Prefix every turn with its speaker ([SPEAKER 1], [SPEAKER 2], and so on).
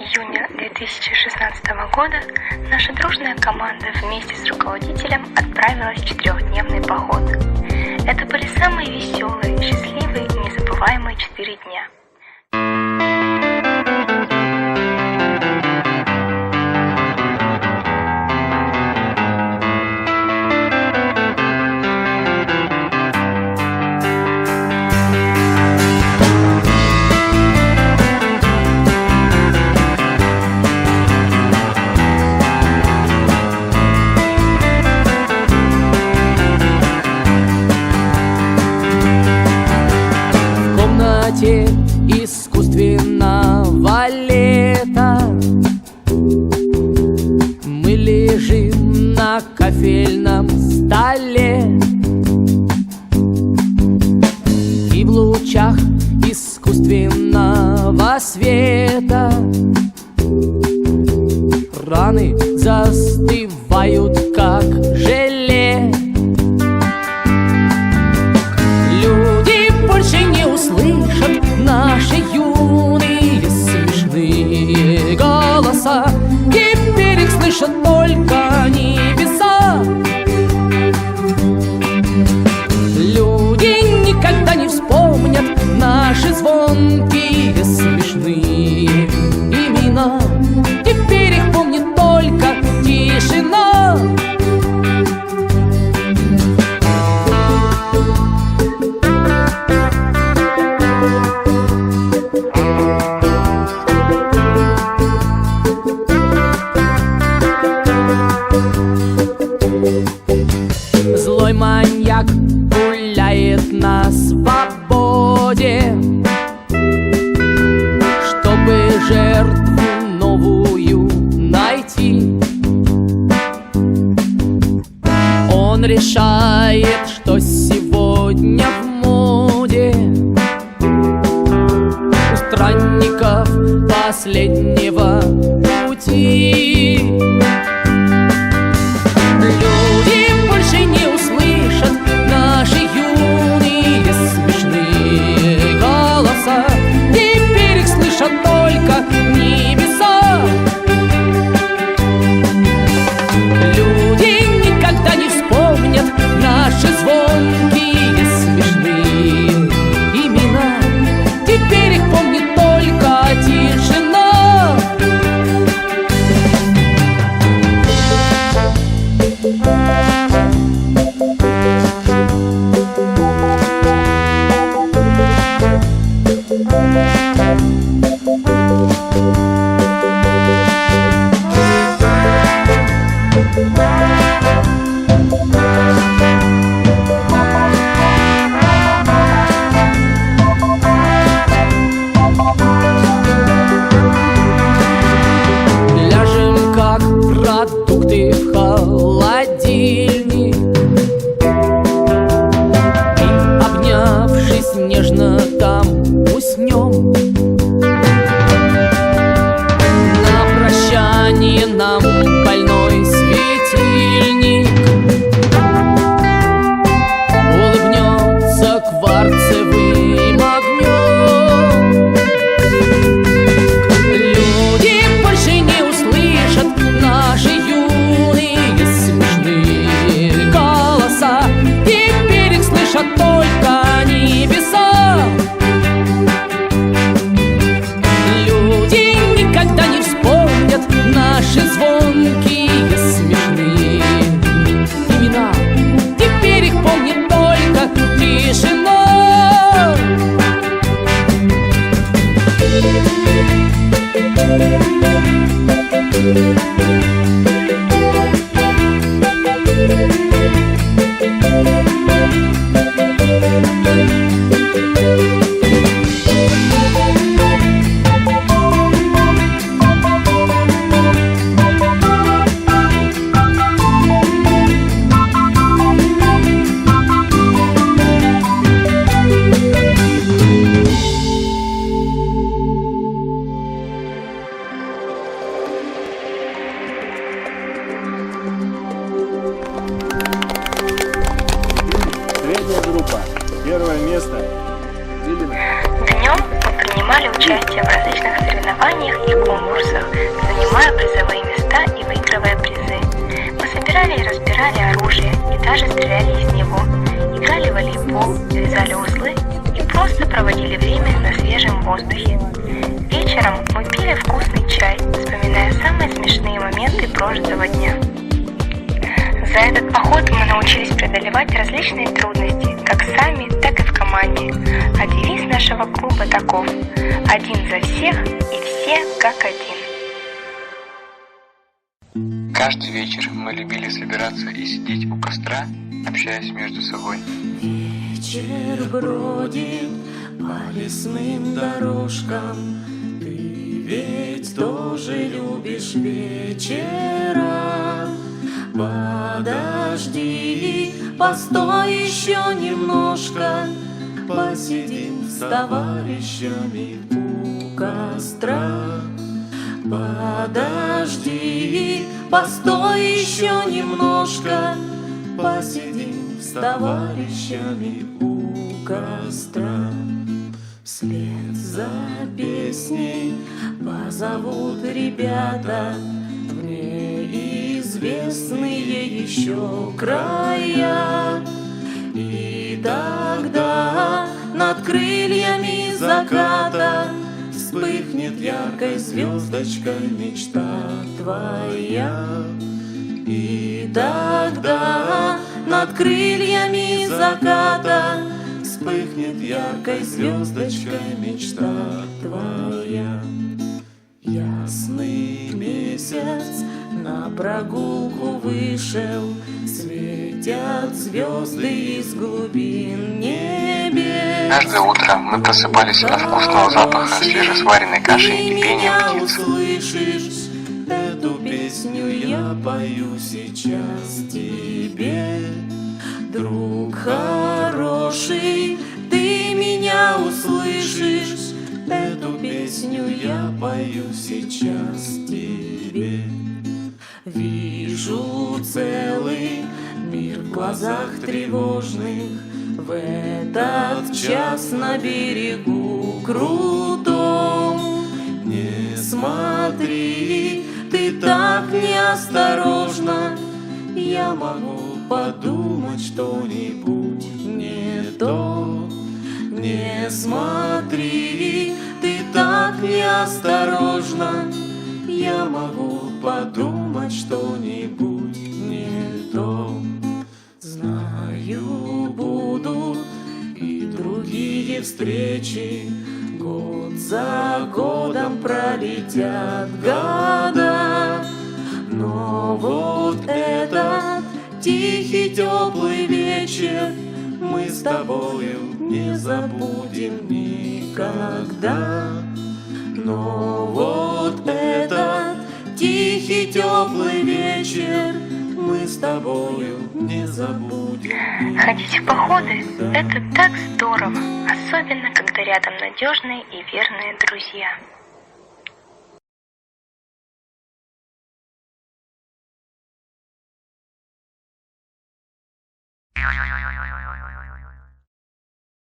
[SPEAKER 1] июня 2016 года наша дружная команда вместе с руководителем отправилась в 4-дневный поход. Это были самые веселые, счастливые и незабываемые 4 дня.
[SPEAKER 2] Искусственного лета мы лежим на кофейном столе, и в лучах искусственного света раны застывают, как желе. Люди больше не услышат наши юные смешные голоса, теперь их слышат только небеса. Люди никогда не вспомнят наши звонкие смешные имена, теперь их помнит только тишина. Злой маньяк гуляет на свободе, чтобы жертву новую найти. Он решает, что сегодня в моде у странников последнего пути. Люди больше не услышат наши юные смешные голоса, теперь их слышат только небеса. Люди никогда не вспомнят наши звонкие смешные имена, теперь их помнит только тишина. Ляжем как продукты в холодильник и, обнявшись нежно, там уснем. На прощание нам больной светильник улыбнется кварцевым огнем. Люди больше не услышат наши юные смешные голоса, теперь их слышат только небеса. Люди никогда не вспомнят наши звонкие смешные имена, теперь их помнит только тишина.
[SPEAKER 3] Средняя группа. Первое место.
[SPEAKER 1] Днем принимали участие в различных соревнованиях и конкурсах, занимая призовые места и выигрывая призы. Мы собирали и разбирали оружие, и даже стреляли из него, играли в волейбол, вязали узлы и просто проводили время на свежем воздухе. Вечером мы пили вкусный чай, вспоминая самые смешные моменты прожитого дня. За этот поход мы научились преодолевать различные трудности, как сами, так и в команде. А девиз нашего клуба таков: один за всех и все как один.
[SPEAKER 3] Каждый вечер мы любили собираться и сидеть у костра, общаясь между собой.
[SPEAKER 4] Вечер бродит по лесным дорожкам. Ты ведь тоже любишь вечера. Подожди, постой еще немножко, посидим с товарищами у костра. Подожди, постой еще немножко, посидим с товарищами у костра. Вслед за песней позовут ребята в неизвестные еще края. И тогда над крыльями заката вспыхнет яркой звездочкой мечта твоя. И тогда над крыльями заката вспыхнет яркой звездочкой мечта твоя. Ясный месяц на прогулку вышел, светят звезды из глубин небес.
[SPEAKER 3] Каждое утро мы просыпались от вкусного запаха свежесваренной каши и пения птиц.
[SPEAKER 4] Услышишь, эту песню я пою сейчас тебе. Друг хороший, ты меня услышишь, эту песню я пою сейчас тебе. Вижу целый мир в глазах тревожных, в этот час на берегу крутом. Не смотри, ты так неосторожно, я могу подумать что-нибудь не то. Не смотри, ты так неосторожно, я могу подумать что-нибудь не то. Знаю, будут и другие встречи, год за годом пролетят года, но вот этот тихий теплый вечер мы с тобою не забудем никогда. Но вот этот тихий теплый вечер мы с тобою не забудем.
[SPEAKER 1] Ходить в походы – это так здорово, особенно когда рядом надежные и верные друзья.